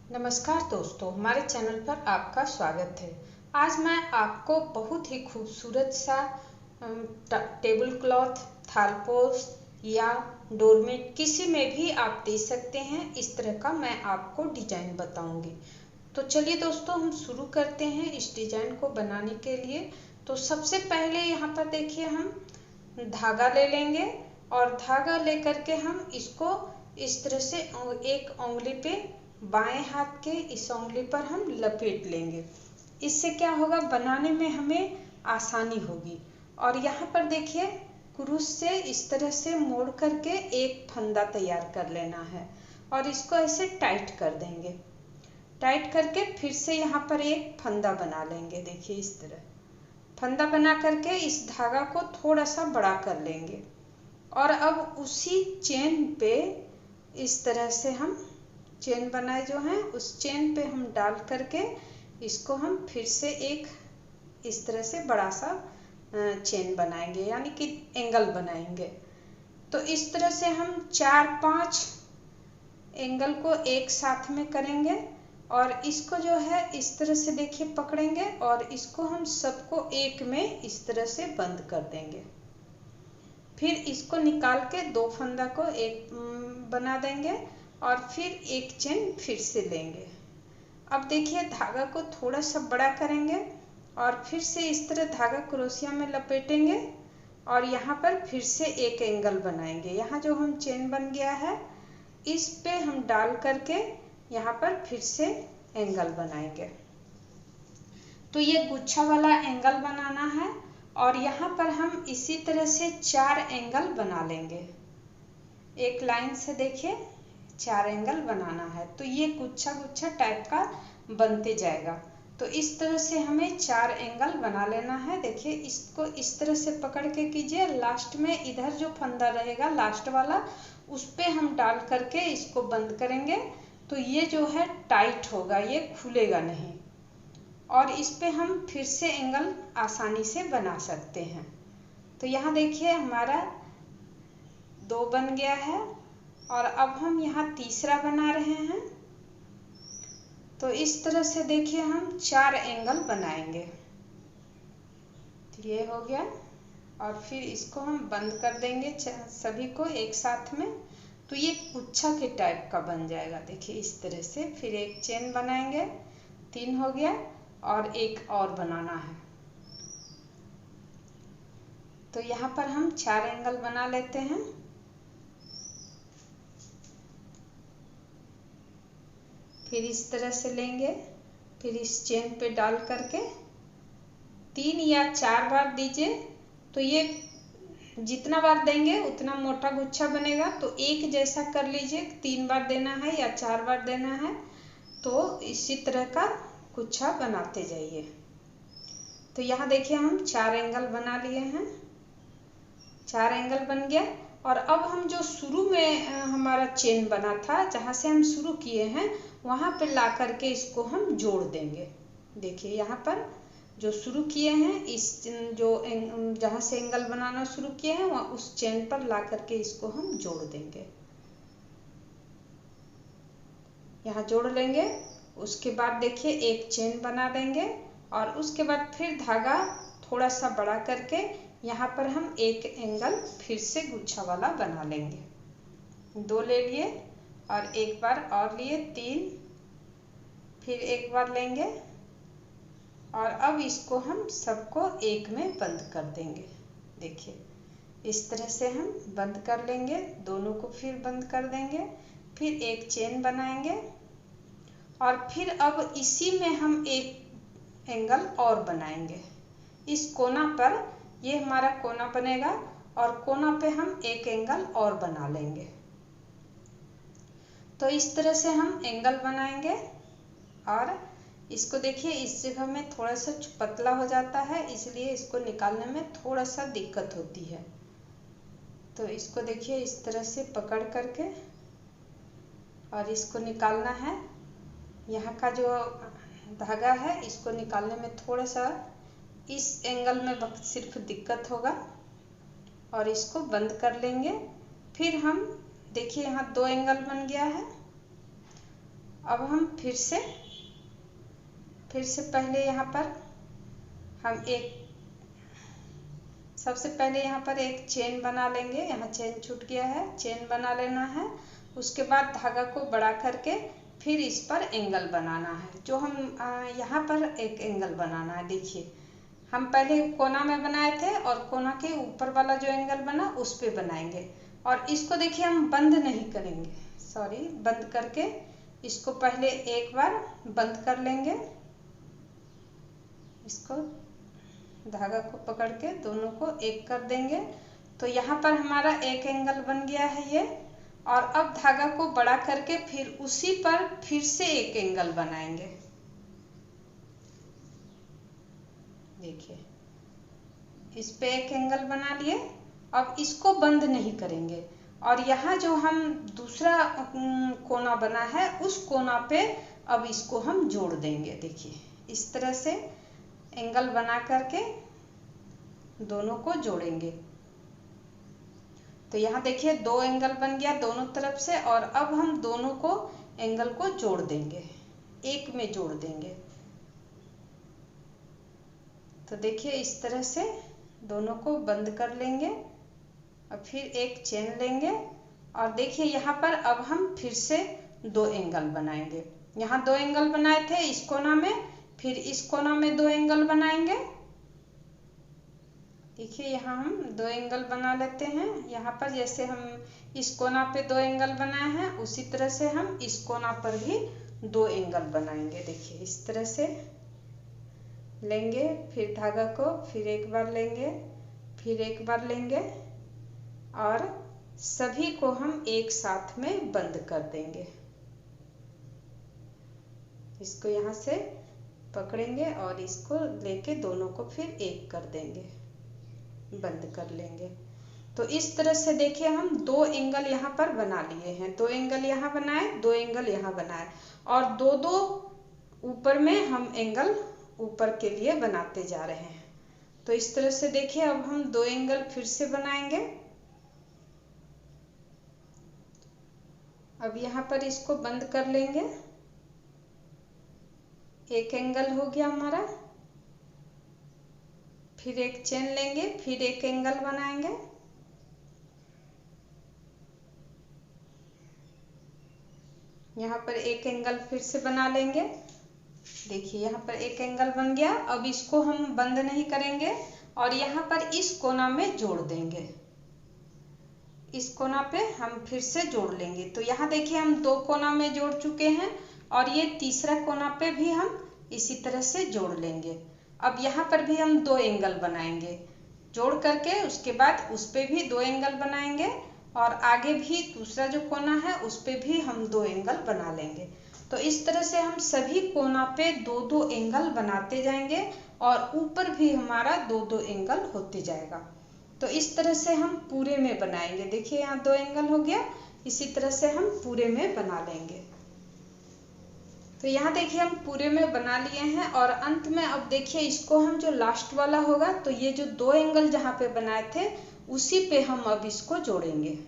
नमस्कार दोस्तों, हमारे चैनल पर आपका स्वागत है। आज मैं आपको बहुत ही खूबसूरत सा टेबल क्लॉथ, थालपोश या डोरमेट किसी में भी आप दे सकते हैं। इस तरह का मैं आपको डिजाइन बताऊंगी। तो चलिए दोस्तों, हम शुरू करते हैं इस डिजाइन को बनाने के लिए। तो सबसे पहले यहाँ पर देखिए, हम धागा ले लेंगे और धागा लेकर के हम इसको इस तरह से एक उंगली पे, बाएं हाथ के इस उंगली पर हम लपेट लेंगे। इससे क्या होगा, बनाने में हमें आसानी होगी। और यहाँ पर देखिए, क्रूस से इस तरह से मोड़ करके एक फंदा तैयार कर लेना है और इसको ऐसे टाइट कर देंगे। टाइट करके फिर से यहाँ पर एक फंदा बना लेंगे। देखिए, इस तरह फंदा बना करके इस धागा को थोड़ा सा बड़ा कर लेंगे और अब उसी चेन पे इस तरह से हम चेन बनाए जो हैं, उस चेन पे हम डाल करके इसको हम फिर से एक इस तरह से बड़ा सा चेन बनाएंगे, यानी कि एंगल बनाएंगे। तो इस तरह से हम 4-5 एंगल को एक साथ में करेंगे और इसको जो है इस तरह से देखिए पकड़ेंगे और इसको हम सबको एक में इस तरह से बंद कर देंगे। फिर इसको निकाल के दो फंदा को एक बना देंगे और फिर एक चेन फिर से लेंगे। अब देखिए, धागा को थोड़ा सा बड़ा करेंगे और फिर से इस तरह धागा क्रोशिया में लपेटेंगे और यहाँ पर फिर से एक एंगल बनाएंगे। यहाँ जो हम चेन बन गया है, इस पे हम डाल करके यहाँ पर फिर से एंगल बनाएंगे। तो ये गुच्छा वाला एंगल बनाना है और यहाँ पर हम इसी तरह से 4 एंगल बना लेंगे। एक लाइन से देखिए 4 एंगल बनाना है। तो ये गुच्छा गुच्छा टाइप का बनते जाएगा। तो इस तरह से हमें 4 एंगल बना लेना है। देखिए, इसको इस तरह से पकड़ के कीजिए। लास्ट में इधर जो फंदा रहेगा लास्ट वाला, उस पे हम डाल करके इसको बंद करेंगे। तो ये जो है टाइट होगा, ये खुलेगा नहीं और इस पे हम फिर से एंगल आसानी से बना सकते हैं। तो यहाँ देखिए, हमारा 2 बन गया है और अब हम यहाँ तीसरा बना रहे हैं। तो इस तरह से देखिए, हम 4 एंगल बनाएंगे। ये हो गया और फिर इसको हम बंद कर देंगे सभी को एक साथ में। तो ये गुच्छा के टाइप का बन जाएगा। देखिए, इस तरह से फिर एक चेन बनाएंगे। 3 हो गया और एक और बनाना है। तो यहाँ पर हम 4 एंगल बना लेते हैं। फिर इस तरह से लेंगे, फिर इस चेन पे डाल करके 3 या 4 बार दीजिए। तो ये जितना बार देंगे उतना मोटा गुच्छा बनेगा। तो एक जैसा कर लीजिए, 3 बार देना है या 4 बार देना है। तो इसी तरह का गुच्छा बनाते जाइए। तो यहाँ देखिए, हम 4 एंगल बना लिए हैं। 4 एंगल बन गया और अब हम जो शुरू में हमारा चेन बना था, जहाँ से हम शुरू किए हैं, वहाँ पे ला करके इसको हम जोड़ देंगे। देखिए, यहाँ पर जो शुरू किए हैं, इस जो जहाँ से एंगल बनाना शुरू किए हैं, वहाँ उस चेन पर ला करके इसको हम जोड़ देंगे। यहाँ जोड़ लेंगे। उसके बाद देखिए, एक चेन बना देंगे और उसके बाद फिर धागा थोड़ा सा बड़ा करके यहाँ पर हम एक एंगल फिर से गुच्छा वाला बना लेंगे। 2 ले लिए और एक बार और लिए, 3, फिर एक बार लेंगे और अब इसको हम सबको एक में बंद कर देंगे। देखिए, इस तरह से हम बंद कर लेंगे। दोनों को फिर बंद कर देंगे, फिर एक चेन बनाएंगे और फिर अब इसी में हम एक एंगल और बनाएंगे। इस कोना पर, ये हमारा कोना बनेगा और कोना पे हम एक एंगल और बना लेंगे। तो इस तरह से हम एंगल बनाएंगे और इसको देखिए, इस जगह में थोड़ा सा पतला हो जाता है, इसलिए इसको निकालने में थोड़ा सा दिक्कत होती है। तो इसको देखिए, इस तरह से पकड़ करके और इसको निकालना है। यहाँ का जो धागा है, इसको निकालने में थोड़ा सा इस एंगल में सिर्फ दिक्कत होगा और इसको बंद कर लेंगे। फिर हम देखिए, यहाँ 2 एंगल बन गया है अब हम फिर से पहले यहाँ पर हम सबसे पहले यहाँ पर एक चेन बना लेंगे। यहाँ चेन छूट गया है, चेन बना लेना है। उसके बाद धागा को बड़ा करके फिर इस पर एंगल बनाना है। जो हम यहाँ पर एक एंगल बनाना है। देखिए हम पहले कोना में बनाए थे और कोना के ऊपर वाला जो एंगल बना उस पे बनाएंगे। और इसको देखिए हम बंद नहीं करेंगे, सॉरी, बंद करके इसको पहले एक बार बंद कर लेंगे। इसको धागा को पकड़ के दोनों को एक कर देंगे। तो यहाँ पर हमारा एक एंगल बन गया है ये। और अब धागा को बड़ा करके फिर उसी पर फिर से एक एंगल बनाएंगे। देखिए इस पे एक एंगल बना लिए। अब इसको बंद नहीं करेंगे और यहाँ जो हम दूसरा कोना बना है उस कोना पे अब इसको हम जोड़ देंगे। देखिए इस तरह से एंगल बना करके दोनों को जोड़ेंगे। तो यहाँ देखिए दो एंगल बन गया दोनों तरफ से। और अब हम दोनों को एंगल को जोड़ देंगे, एक में जोड़ देंगे। तो देखिए इस तरह से दोनों को बंद कर लेंगे और फिर एक चेन लेंगे। और देखिए यहाँ पर अब हम फिर से दो एंगल बनाएंगे। यहाँ दो एंगल बनाए थे इस कोना में, फिर इस कोना में दो एंगल बनाएंगे। देखिए यहाँ हम दो एंगल बना लेते हैं। यहाँ पर जैसे हम इस कोना पे दो एंगल बनाए हैं उसी तरह से हम इस कोना पर भी दो एंगल बनाएंगे। देखिए इस तरह से लेंगे, फिर धागा को फिर एक बार लेंगे, फिर एक बार लेंगे और सभी को हम एक साथ में बंद कर देंगे। इसको यहाँ से पकड़ेंगे और इसको लेके दोनों को फिर एक कर देंगे, बंद कर लेंगे। तो इस तरह से देखिए हम दो एंगल यहाँ पर बना लिए हैं। दो एंगल यहाँ बनाए, दो एंगल यहाँ बनाए और दो दो ऊपर में हम एंगल ऊपर के लिए बनाते जा रहे हैं। तो इस तरह से देखिए अब हम दो एंगल फिर से बनाएंगे। अब यहाँ पर इसको बंद कर लेंगे। एक एंगल हो गया हमारा, फिर एक चेन लेंगे, फिर एक एंगल बनाएंगे। यहाँ पर एक एंगल फिर से बना लेंगे। देखिए यहाँ पर एक एंगल बन गया। अब इसको हम बंद नहीं करेंगे और यहाँ पर इस कोना में जोड़ देंगे। इस कोना पे हम फिर से जोड़ लेंगे। तो यहाँ देखिए हम दो कोना में जोड़ चुके हैं और ये तीसरा कोना पे भी हम इसी तरह से जोड़ लेंगे। अब यहाँ पर भी हम दो एंगल बनाएंगे जोड़ करके, उसके बाद उस पे भी दो एंगल बनाएंगे और आगे भी दूसरा जो कोना है उस पे भी हम दो एंगल बना लेंगे। तो इस तरह से हम सभी कोना पे दो दो एंगल बनाते जाएंगे और ऊपर भी हमारा दो दो एंगल होते जाएगा। तो इस तरह से हम पूरे में बनाएंगे। देखिए यहाँ दो एंगल हो गया, इसी तरह से हम पूरे में बना लेंगे। तो यहाँ देखिए हम पूरे में बना लिए हैं और अंत में अब देखिए इसको हम जो लास्ट वाला होगा तो ये जो दो एंगल जहाँ पे बनाए थे उसी पे हम अब इसको जोड़ेंगे।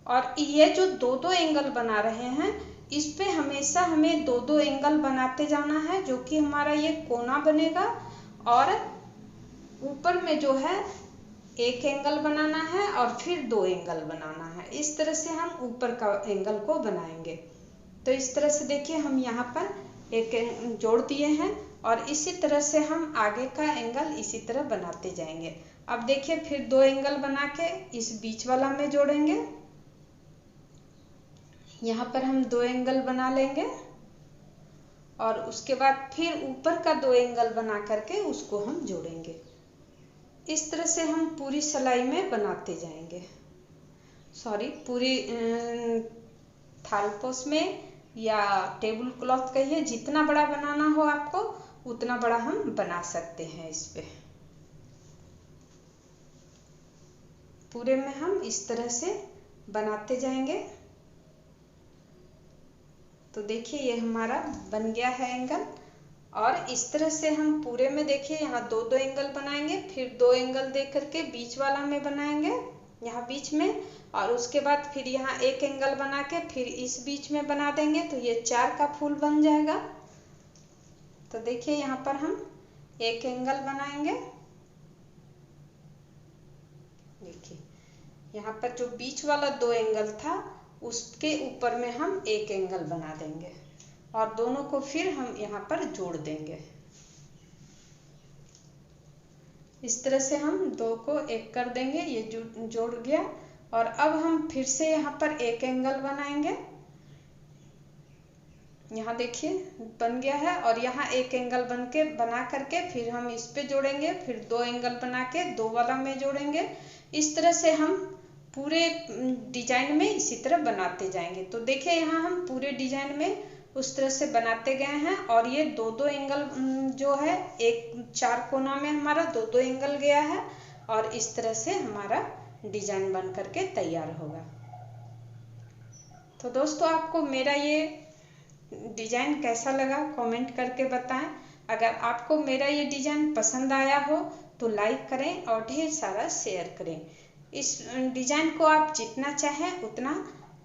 और ये जो दो दो एंगल बना रहे हैं इस पे हमेशा हमें दो दो एंगल बनाते जाना है, जो कि हमारा ये कोना बनेगा। और ऊपर में जो है एक एंगल बनाना है और फिर दो एंगल बनाना है। इस तरह से हम ऊपर का एंगल को बनाएंगे। तो इस तरह से देखिए हम यहाँ पर एक जोड़ दिए हैं और इसी तरह से हम आगे का एंगल इसी तरह बनाते जाएंगे। अब देखिए फिर दो एंगल बना के इस बीच वाला में जोड़ेंगे। यहाँ पर हम दो एंगल बना लेंगे और उसके बाद फिर ऊपर का दो एंगल बना करके उसको हम जोड़ेंगे। इस तरह से हम पूरी सिलाई में बनाते जाएंगे, पूरी थालपोश में या टेबल क्लॉथ कहिए, जितना बड़ा बनाना हो आपको उतना बड़ा हम बना सकते हैं। इस पे पूरे में हम इस तरह से बनाते जाएंगे। तो देखिए ये हमारा बन गया है एंगल। और इस तरह से हम पूरे में देखिए यहाँ दो दो एंगल बनाएंगे, फिर दो एंगल दे करके बीच वाला में बनाएंगे यहाँ बीच में, और उसके बाद फिर यहाँ एक एंगल बना के फिर इस बीच में बना देंगे तो ये 4 का फूल बन जाएगा। तो देखिए यहाँ पर हम एक एंगल बनाएंगे। देखिए यहाँ पर जो बीच वाला 2 एंगल था उसके ऊपर में हम एक एंगल बना देंगे और दोनों को फिर हम यहाँ पर जोड़ देंगे। इस तरह से हम 2 को एक कर देंगे, ये जोड़ गया। और अब हम फिर से यहाँ पर एक एंगल बनाएंगे। यहाँ देखिए बन गया है, और यहाँ एक एंगल बना करके फिर हम इस पे जोड़ेंगे, फिर 2 एंगल बना के 2 वाला में जोड़ेंगे। इस तरह से हम पूरे डिजाइन में इसी तरह बनाते जाएंगे। तो देखिए यहाँ हम पूरे डिजाइन में उस तरह से बनाते गए हैं, और ये 2-2 एंगल जो है, एक 4 कोना में हमारा 2-2 एंगल गया है, और इस तरह से हमारा डिजाइन बन करके तैयार होगा। तो दोस्तों आपको मेरा ये डिजाइन कैसा लगा कमेंट करके बताएं। अगर आपको मेरा ये डिजाइन पसंद आया हो तो लाइक करें और ढेर सारा शेयर करें। इस डिजाइन को आप जितना चाहें उतना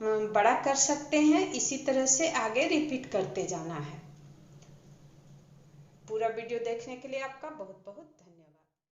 बड़ा कर सकते हैं। इसी तरह से आगे रिपीट करते जाना है। पूरा वीडियो देखने के लिए आपका बहुत बहुत धन्यवाद।